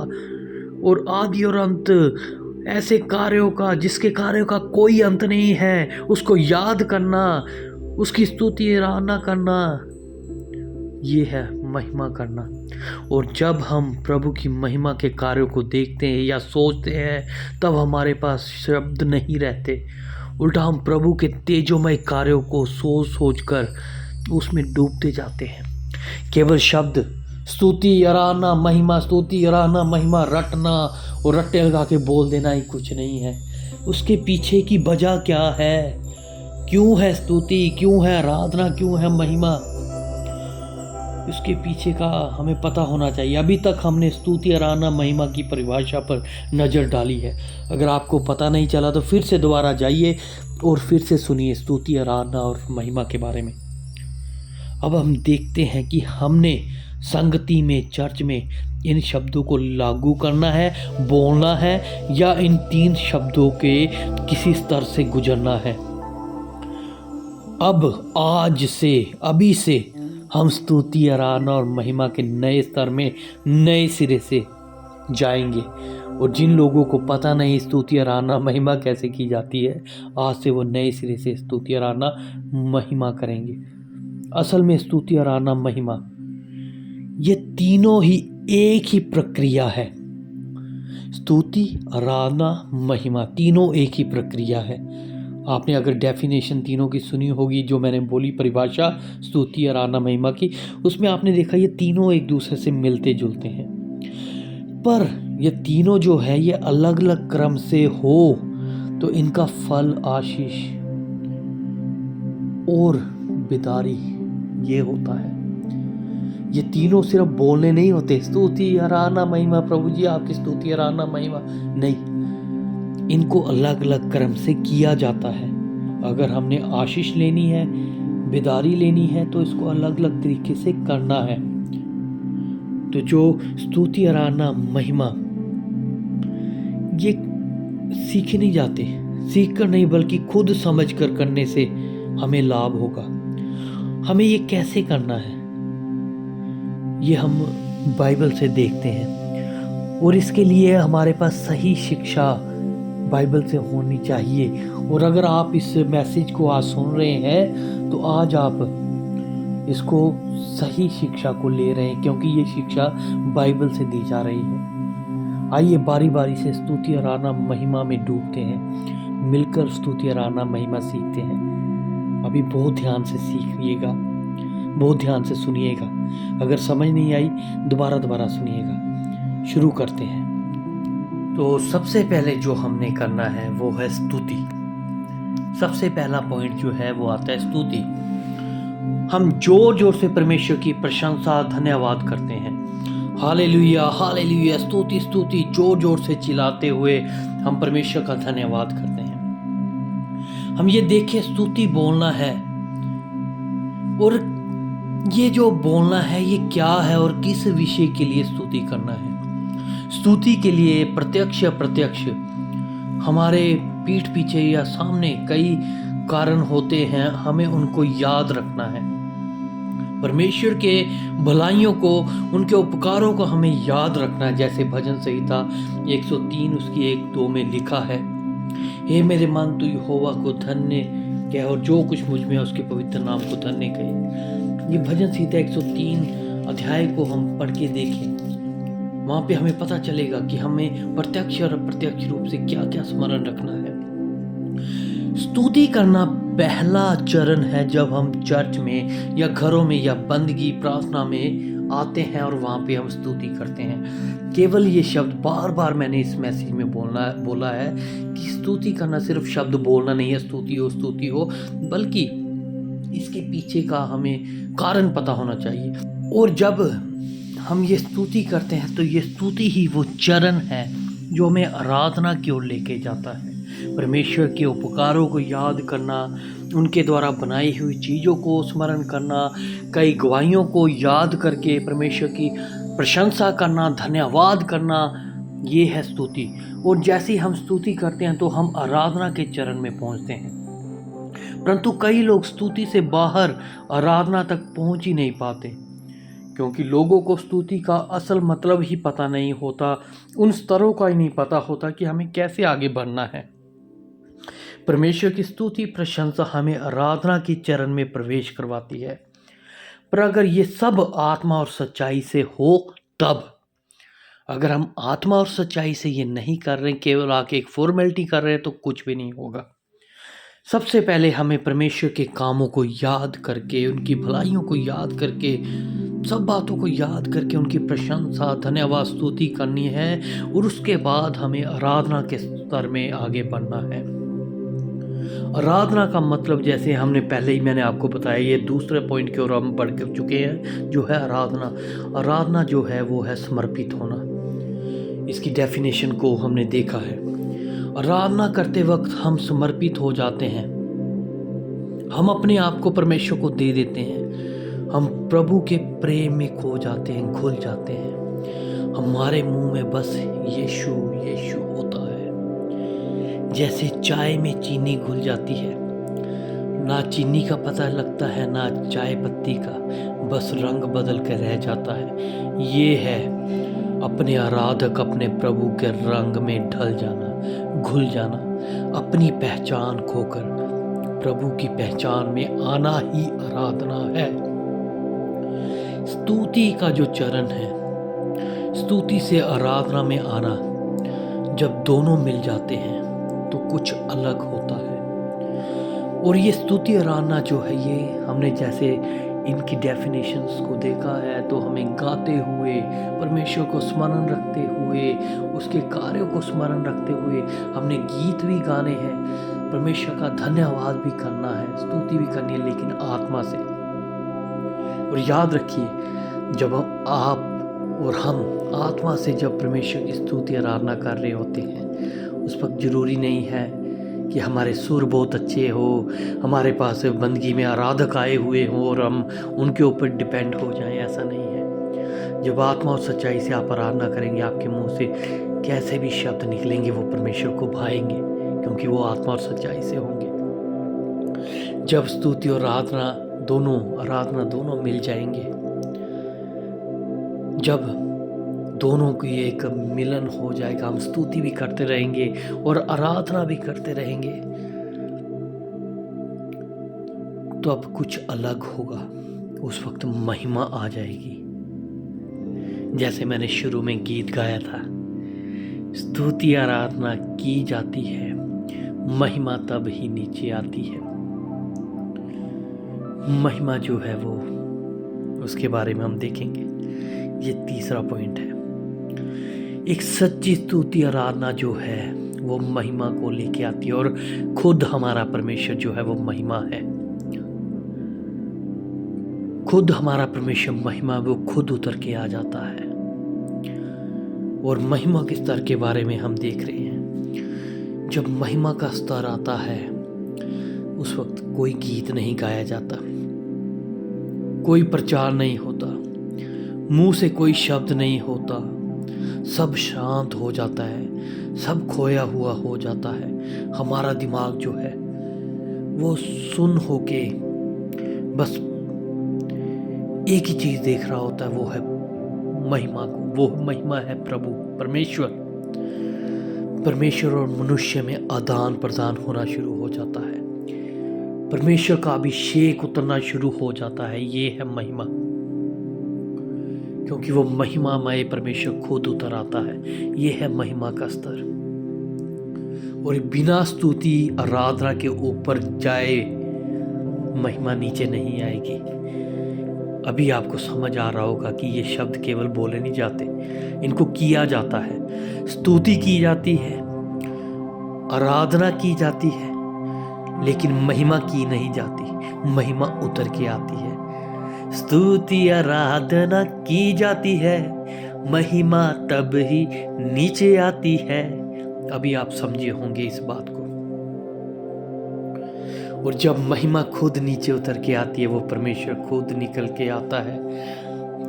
और आदि और अंत, ऐसे कार्यों का जिसके कार्यों का कोई अंत नहीं है, उसको याद करना, उसकी स्तुति आराधना करना, ये है महिमा करना। और जब हम प्रभु की महिमा के कार्यों को देखते हैं या सोचते हैं तब हमारे पास शब्द नहीं रहते, उल्टा हम प्रभु के तेजोमय कार्यों को सोच सोच कर उसमें डूबते जाते हैं। केवल शब्द स्तुति आराधना महिमा, स्तुति आराधना महिमा रटना और रट्टे लगा के बोल देना ही कुछ नहीं है। उसके पीछे की वजह क्या है, क्यों है स्तुति, क्यों है आराधना, क्यों है महिमा, इसके पीछे का हमें पता होना चाहिए। अभी तक हमने स्तुति आराधना महिमा की परिभाषा पर नज़र डाली है। अगर आपको पता नहीं चला तो फिर से दोबारा जाइए और फिर से सुनिए स्तुति आराधना और महिमा के बारे में। अब हम देखते हैं कि हमने संगति में, चर्च में इन शब्दों को लागू करना है, बोलना है, या इन 3 शब्दों के किसी स्तर से गुजरना है। अब आज से, अभी से हम स्तुति आराधना और महिमा के नए स्तर में नए सिरे से जाएंगे। और जिन लोगों को पता नहीं स्तुति आराधना महिमा कैसे की जाती है, आज से वो नए सिरे से स्तुति आराधना महिमा करेंगे। असल में स्तुति आराधना महिमा ये तीनों ही एक ही प्रक्रिया है। स्तुति आराधना महिमा तीनों एक ही प्रक्रिया है। आपने अगर डेफिनेशन तीनों की सुनी होगी, जो मैंने बोली परिभाषा स्तुति आराधना महिमा की, उसमें आपने देखा ये तीनों एक दूसरे से मिलते जुलते हैं। पर ये तीनों जो है ये अलग अलग क्रम से हो तो इनका फल आशीष और बिदारी ये होता है। ये तीनों सिर्फ बोलने नहीं होते, स्तुति आराधना महिमा, प्रभु जी आपकी स्तुति आराधना महिमा, नहीं, इनको अलग अलग क्रम से किया जाता है। अगर हमने आशीष लेनी है, बिदारी लेनी है, तो इसको अलग अलग तरीके से करना है। तो जो स्तुति आराधना महिमा ये सीखे नहीं जाते, सीख कर नहीं बल्कि खुद समझ कर करने से हमें लाभ होगा। हमें ये कैसे करना है ये हम बाइबल से देखते हैं, और इसके लिए हमारे पास सही शिक्षा बाइबल से होनी चाहिए। और अगर आप इस मैसेज को आज सुन रहे हैं तो आज आप इसको सही शिक्षा को ले रहे हैं, क्योंकि ये शिक्षा बाइबल से दी जा रही है। आइए बारी बारी से स्तुति आराधना महिमा में डूबते हैं, मिलकर स्तुति आराधना महिमा सीखते हैं। अभी बहुत ध्यान से सीखिएगा, बहुत ध्यान से सुनिएगा। अगर समझ नहीं आई दोबारा सुनिएगा। शुरू करते हैं। तो सबसे पहले जो हमने करना है वो है स्तुति। सबसे पहला पॉइंट जो है वो आता है स्तुति। हम जोर जोर से परमेश्वर की प्रशंसा, धन्यवाद करते हैं। हालेलुया हालेलुया, स्तुति स्तुति, जोर जोर से चिल्लाते हुए हम परमेश्वर का धन्यवाद करते हैं। हम ये देखें स्तुति बोलना है, और ये जो बोलना है ये क्या है और किस विषय के लिए स्तुति करना है। स्तुति के लिए प्रत्यक्ष या अप्रत्यक्ष हमारे पीठ पीछे या सामने कई कारण होते हैं, हमें उनको याद रखना है। परमेश्वर के भलाइयों को, उनके उपकारों को हमें याद रखना है। जैसे भजन संहिता 103 उसकी 1-2 में लिखा है, हे मेरे मन तू यहोवा को धन्य कह और जो कुछ मुझ में है उसके पवित्र नाम को धन्य कहे। ये भजन संहिता 103 अध्याय को हम पढ़ के देखें, वहाँ पे हमें पता चलेगा कि हमें प्रत्यक्ष और अप्रत्यक्ष रूप से क्या क्या स्मरण रखना है। स्तुति करना पहला चरण है जब हम चर्च में या घरों में या बंदगी प्रार्थना में आते हैं और वहाँ पे हम स्तुति करते हैं। केवल ये शब्द बार बार मैंने इस मैसेज में बोला है कि स्तुति करना सिर्फ शब्द बोलना नहीं है, स्तुति हो, बल्कि इसके पीछे का हमें कारण पता होना चाहिए। और जब हम ये स्तुति करते हैं तो ये स्तुति ही वो चरण है जो हमें आराधना की ओर लेके जाता है। परमेश्वर के उपकारों को याद करना, उनके द्वारा बनाई हुई चीज़ों को स्मरण करना, कई गवाहियों को याद करके परमेश्वर की प्रशंसा करना, धन्यवाद करना, ये है स्तुति। और जैसे ही हम स्तुति करते हैं तो हम आराधना के चरण में पहुंचते हैं। परंतु कई लोग स्तुति से बाहर आराधना तक पहुंच ही नहीं पाते, क्योंकि लोगों को स्तुति का असल मतलब ही पता नहीं होता, उन स्तरों का ही नहीं पता होता कि हमें कैसे आगे बढ़ना है। परमेश्वर की स्तुति प्रशंसा हमें आराधना के चरण में प्रवेश करवाती है। पर अगर ये सब आत्मा और सच्चाई से हो तब, अगर हम आत्मा और सच्चाई से ये नहीं कर रहे, केवल आके एक फॉर्मेलिटी कर रहे हैं, तो कुछ भी नहीं होगा। सबसे पहले हमें परमेश्वर के कामों को याद करके, उनकी भलाइयों को याद करके, सब बातों को याद करके उनकी प्रशंसा, धन्यवाद, स्तुति करनी है। और उसके बाद हमें आराधना के स्तर में आगे बढ़ना है। आराधना का मतलब, जैसे हमने पहले ही मैंने आपको बताया, ये दूसरे पॉइंट की ओर हम बढ़ चुके हैं, जो है आराधना। आराधना जो है वो है समर्पित होना। इसकी डेफिनेशन को हमने देखा है। आराधना करते वक्त हम समर्पित हो जाते हैं, हम अपने आप को परमेश्वर को दे देते हैं, हम प्रभु के प्रेम में खो जाते हैं, घुल जाते हैं। हमारे मुंह में बस यीशु यीशु होता है। जैसे चाय में चीनी घुल जाती है, ना चीनी का पता लगता है ना चाय पत्ती का, बस रंग बदल कर रह जाता है। ये है अपने आराधक अपने प्रभु के रंग में ढल जाना, घुल जाना, अपनी पहचान खोकर प्रभु की पहचान में आना ही आराधना है। स्तुति का जो चरण है, स्तुति से आराधना में आना, जब दोनों मिल जाते हैं तो कुछ अलग होता है। और ये स्तुति आराधना जो है, ये हमने जैसे इनकी डेफिनेशंस को देखा है, तो हमें गाते हुए, परमेश्वर को स्मरण रखते हुए, उसके कार्यों को स्मरण रखते हुए, हमने गीत भी गाने हैं, परमेश्वर का धन्यवाद भी करना है, स्तुति भी करनी है, लेकिन आत्मा से। और याद रखिए, जब आप और हम आत्मा से जब परमेश्वर की स्तुति आराधना कर रहे होते हैं, उस वक्त ज़रूरी नहीं है कि हमारे सुर बहुत अच्छे हो, हमारे पास बंदगी में आराधक आए हुए हों और हम उनके ऊपर डिपेंड हो जाएं, ऐसा नहीं है। जब आत्मा और सच्चाई से आप आराधना करेंगे, आपके मुंह से कैसे भी शब्द निकलेंगे वो परमेश्वर को भाएंगे, क्योंकि वो आत्मा और सच्चाई से होंगे। जब स्तुति और आराधना दोनों मिल जाएंगे, जब दोनों की एक मिलन हो जाएगा, हम स्तुति भी करते रहेंगे और आराधना भी करते रहेंगे, तो अब कुछ अलग होगा। उस वक्त महिमा आ जाएगी। जैसे मैंने शुरू में गीत गाया था, स्तुति आराधना की जाती है, महिमा तब ही नीचे आती है। महिमा जो है वो, उसके बारे में हम देखेंगे। ये तीसरा पॉइंट है। एक सच्ची स्तुति आराधना जो है वो महिमा को लेके आती है, और खुद हमारा परमेश्वर जो है वो महिमा है। खुद हमारा परमेश्वर महिमा, वो खुद उतर के आ जाता है। और महिमा के स्तर के बारे में हम देख रहे हैं। जब महिमा का स्तर आता है, उस वक्त कोई गीत नहीं गाया जाता, कोई प्रचार नहीं होता, मुंह से कोई शब्द नहीं होता, सब शांत हो जाता है, सब खोया हुआ हो जाता है। हमारा दिमाग जो है वो सुन होके बस एक ही चीज देख रहा होता है, वो है महिमा को। वो महिमा है प्रभु परमेश्वर और मनुष्य में आदान प्रदान होना शुरू हो जाता है। परमेश्वर का अभिषेक उतरना शुरू हो जाता है। ये है महिमा, क्योंकि वो महिमामय परमेश्वर खुद उतर आता है। ये है महिमा का स्तर। और बिना स्तुति आराधना के ऊपर जाए महिमा नीचे नहीं आएगी। अभी आपको समझ आ रहा होगा कि ये शब्द केवल बोले नहीं जाते, इनको किया जाता है। स्तुति की जाती है, आराधना की जाती है, लेकिन महिमा की नहीं जाती, महिमा उतर के आती है। स्तुति आराधना की जाती है, महिमा तब ही नीचे आती है। अभी आप समझे होंगे इस बात को। और जब महिमा खुद नीचे उतर के आती है, वो परमेश्वर खुद निकल के आता है,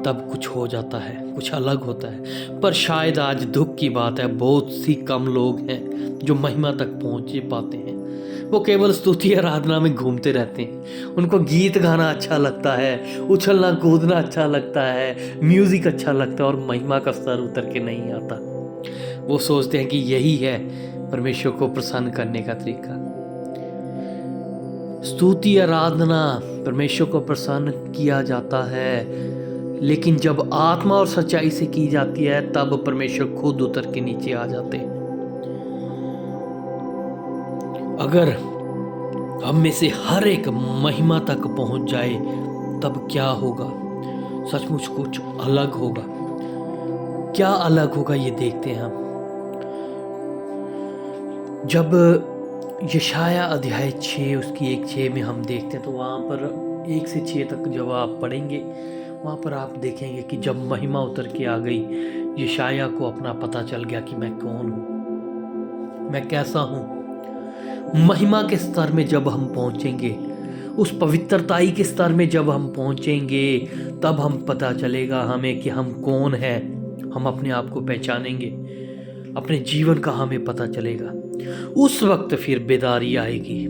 तब कुछ हो जाता है, कुछ अलग होता है। पर शायद आज दुख की बात है, बहुत सी कम लोग हैं जो महिमा तक पहुंच पाते हैं। वो केवल स्तुति आराधना में घूमते रहते हैं। उनको गीत गाना अच्छा लगता है, उछलना कूदना अच्छा लगता है, म्यूजिक अच्छा लगता है, और महिमा का स्तर उतर के नहीं आता। वो सोचते हैं कि यही है परमेश्वर को प्रसन्न करने का तरीका। स्तुति आराधना परमेश्वर को प्रसन्न किया जाता है, लेकिन जब आत्मा और सच्चाई से की जाती है, तब परमेश्वर खुद उतर के नीचे आ जाते हैं। अगर हम में से हर एक महिमा तक पहुंच जाए, तब क्या होगा? सचमुच कुछ अलग होगा। क्या अलग होगा ये देखते हैं हम। जब यशाया अध्याय 6 उसकी 1:6 में हम देखते हैं, तो वहाँ पर 1 से 6 तक जब आप पढ़ेंगे वहाँ पर आप देखेंगे कि जब महिमा उतर के आ गई, यशाया को अपना पता चल गया कि मैं कौन हूँ, मैं कैसा हूँ। महिमा के स्तर में जब हम पहुँचेंगे, उस पवित्रताई के स्तर में जब हम पहुँचेंगे, तब हम पता चलेगा हमें कि हम कौन हैं। हम अपने आप को पहचानेंगे, अपने जीवन का हमें पता चलेगा। उस वक्त फिर बेदारी आएगी,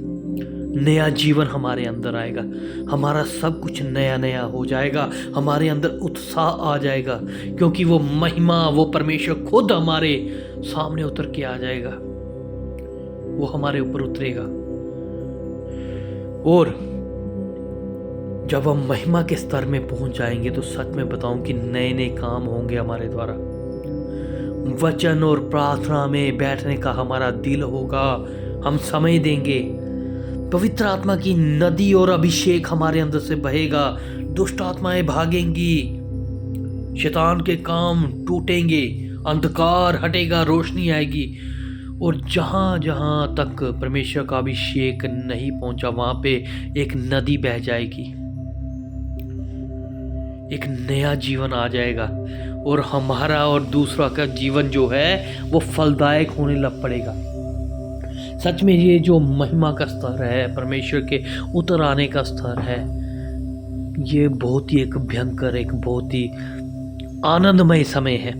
नया जीवन हमारे अंदर आएगा, हमारा सब कुछ नया नया हो जाएगा, हमारे अंदर उत्साह आ जाएगा, क्योंकि वो महिमा, वो परमेश्वर खुद हमारे सामने उतर के आ जाएगा, वो हमारे ऊपर उतरेगा। और जब हम महिमा के स्तर में पहुंच जाएंगे तो सच में बताऊं कि नए नए काम होंगे हमारे द्वारा। वचन और प्रार्थना में बैठने का हमारा दिल होगा, हम समय देंगे, पवित्र आत्मा की नदी और अभिषेक हमारे अंदर से बहेगा, दुष्ट आत्माएं भागेंगी, शैतान के काम टूटेंगे, अंधकार हटेगा, रोशनी आएगी। और जहाँ जहाँ तक परमेश्वर का अभिषेक नहीं पहुंचा, वहाँ पे एक नदी बह जाएगी, एक नया जीवन आ जाएगा, और हमारा और दूसरा का जीवन जो है वो फलदायक होने लग पड़ेगा। सच में ये जो महिमा का स्तर है, परमेश्वर के उतर आने का स्तर है, ये बहुत ही एक भयंकर, एक बहुत ही आनंदमय समय है।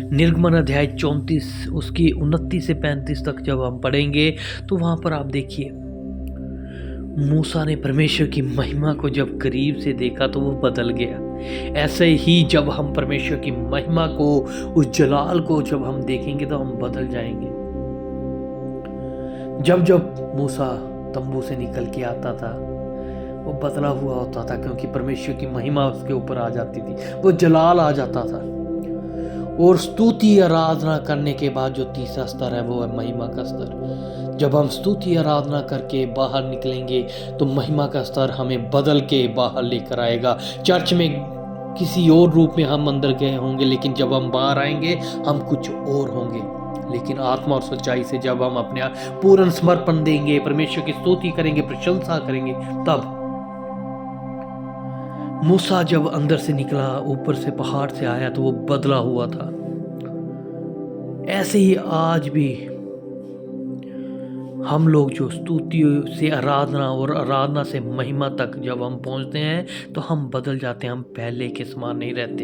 निर्गमन अध्याय 34 उसकी 29 से 35 तक जब हम पढ़ेंगे तो वहाँ पर आप देखिए, मूसा ने परमेश्वर की महिमा को जब करीब से देखा तो वो बदल गया। ऐसे ही जब हम परमेश्वर की महिमा को, उस जलाल को जब हम देखेंगे तो हम बदल जाएंगे। जब जब मूसा तंबू से निकल के आता था वो बदला हुआ होता था, क्योंकि परमेश्वर की महिमा उसके ऊपर आ जाती थी, वो जलाल आ जाता था। और स्तुति आराधना करने के बाद जो तीसरा स्तर है वो है महिमा का स्तर। जब हम स्तुति आराधना करके बाहर निकलेंगे तो महिमा का स्तर हमें बदल के बाहर लेकर आएगा। चर्च में किसी और रूप में हम अंदर गए होंगे, लेकिन जब हम बाहर आएंगे हम कुछ और होंगे। लेकिन आत्मा और सच्चाई से जब हम अपने पूर्ण समर्पण देंगे, परमेश्वर की स्तुति करेंगे, प्रशंसा करेंगे, तब मूसा जब अंदर से निकला, ऊपर से पहाड़ से आया, तो वो बदला हुआ था। ऐसे ही आज भी हम लोग जो स्तुति से आराधना और आराधना से महिमा तक जब हम पहुंचते हैं तो हम बदल जाते हैं, हम पहले के समान नहीं रहते।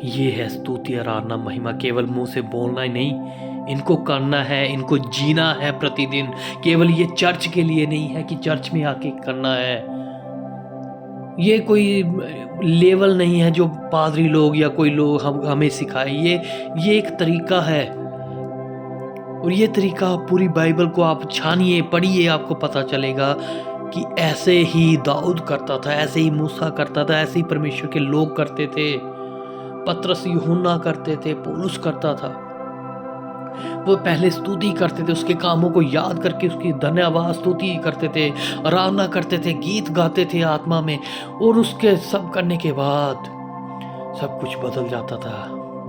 ये है स्तुति आराधना महिमा। केवल मुंह से बोलना ही नहीं, इनको करना है, इनको जीना है प्रतिदिन। केवल ये चर्च के लिए नहीं है कि चर्च में आके करना है। ये कोई लेवल नहीं है जो पादरी लोग या कोई लोग हमें सिखाए। ये एक तरीका है, और ये तरीका पूरी बाइबल को आप छानिए, पढ़िए, आपको पता चलेगा कि ऐसे ही दाऊद करता था, ऐसे ही मूसा करता था, ऐसे ही परमेश्वर के लोग करते थे, पतरस यूहन्ना करते थे, पौलुस करता था। वो पहले स्तुति करते थे, उसके कामों को याद करके उसकी धन्यवाद स्तुति करते थे, आराधना करते थे, गीत गाते थे आत्मा में, और उसके सब करने के बाद सब कुछ बदल जाता था,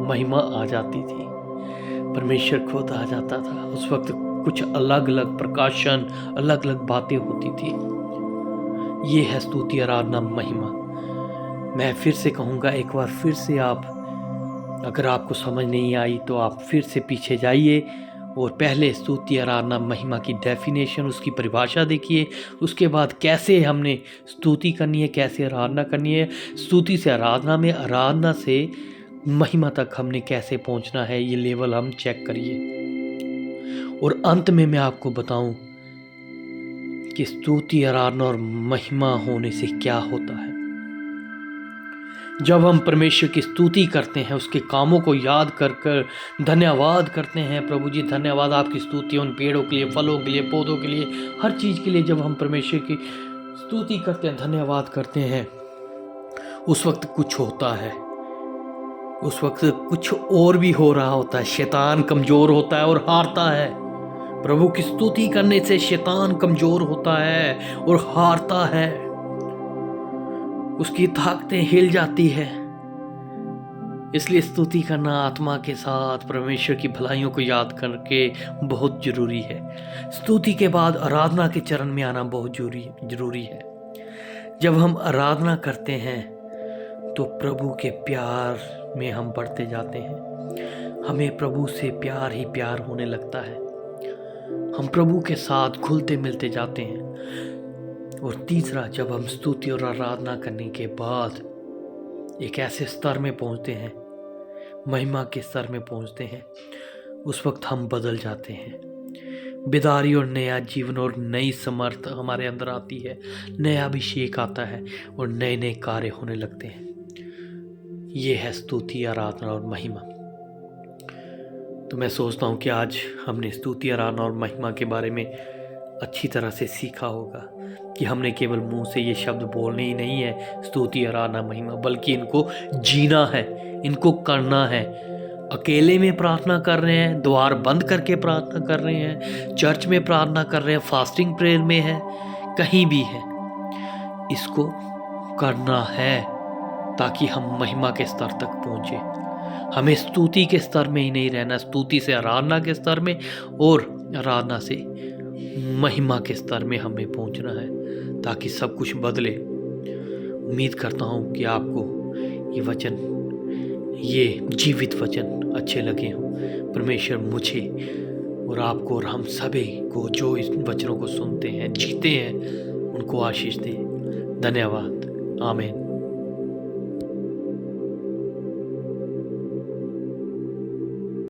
महिमा आ जाती थी, परमेश्वर खुद आ जाता था। उस वक्त कुछ अलग अलग प्रकाशन, अलग अलग बातें होती थी। ये है स्तुति आराधना महिमा। मैं फिर से कहूँगा, एक बार फिर से आप, अगर आपको समझ नहीं आई तो आप फिर से पीछे जाइए और पहले स्तुति आराधना महिमा की डेफिनेशन, उसकी परिभाषा देखिए। उसके बाद कैसे हमने स्तुति करनी है, कैसे आराधना करनी है, स्तुति से आराधना में, आराधना से महिमा तक हमने कैसे पहुंचना है, ये लेवल हम चेक करिए। और अंत में मैं आपको बताऊं कि स्तुति आराधना और महिमा होने से क्या होता है। जब हम परमेश्वर की स्तुति करते हैं, उसके कामों को याद कर कर धन्यवाद करते हैं, प्रभु जी धन्यवाद आपकी स्तुति उन पेड़ों के लिए, फलों के लिए, पौधों के लिए, हर चीज़ के लिए, जब हम परमेश्वर की स्तुति करते हैं, धन्यवाद करते हैं, उस वक्त कुछ होता है, उस वक्त कुछ और भी हो रहा होता है। शैतान कमज़ोर होता है और हारता है। प्रभु की स्तुति करने से शैतान कमज़ोर होता है और हारता है, उसकी ताकतें हिल जाती है। इसलिए स्तुति करना आत्मा के साथ परमेश्वर की भलाइयों को याद करके बहुत जरूरी है। स्तुति के बाद आराधना के चरण में आना बहुत जरूरी है। जब हम आराधना करते हैं तो प्रभु के प्यार में हम बढ़ते जाते हैं। हमें प्रभु से प्यार ही प्यार होने लगता है। हम प्रभु के साथ घुलते मिलते जाते हैं। और तीसरा, जब हम स्तुति और आराधना करने के बाद एक ऐसे स्तर में पहुंचते हैं, महिमा के स्तर में पहुंचते हैं, उस वक्त हम बदल जाते हैं। बेदारी और नया जीवन और नई समर्थ हमारे अंदर आती है, नया अभिषेक आता है और नए नए कार्य होने लगते हैं। ये है स्तुति, आराधना और महिमा। तो मैं सोचता हूँ कि आज हमने स्तुति, आराधना और महिमा के बारे में अच्छी तरह से सीखा होगा कि हमने केवल मुंह से ये शब्द बोलने ही नहीं है स्तुति, आराधना, महिमा, बल्कि इनको जीना है, इनको करना है। अकेले में प्रार्थना कर रहे हैं, द्वार बंद करके प्रार्थना कर रहे हैं, चर्च में प्रार्थना कर रहे हैं, फास्टिंग प्रेयर में है, कहीं भी है, इसको करना है ताकि हम महिमा के स्तर तक पहुँचे। हमें स्तुति के स्तर में ही नहीं रहना, स्तुति से आराधना के स्तर में और आराधना से महिमा के स्तर में हमें पहुंचना है ताकि सब कुछ बदले। उम्मीद करता हूं कि आपको ये वचन, ये जीवित वचन अच्छे लगे हों। परमेश्वर मुझे और आपको और हम सभी को जो इस वचनों को सुनते हैं, जीते हैं, उनको आशीष दे। धन्यवाद। आमीन।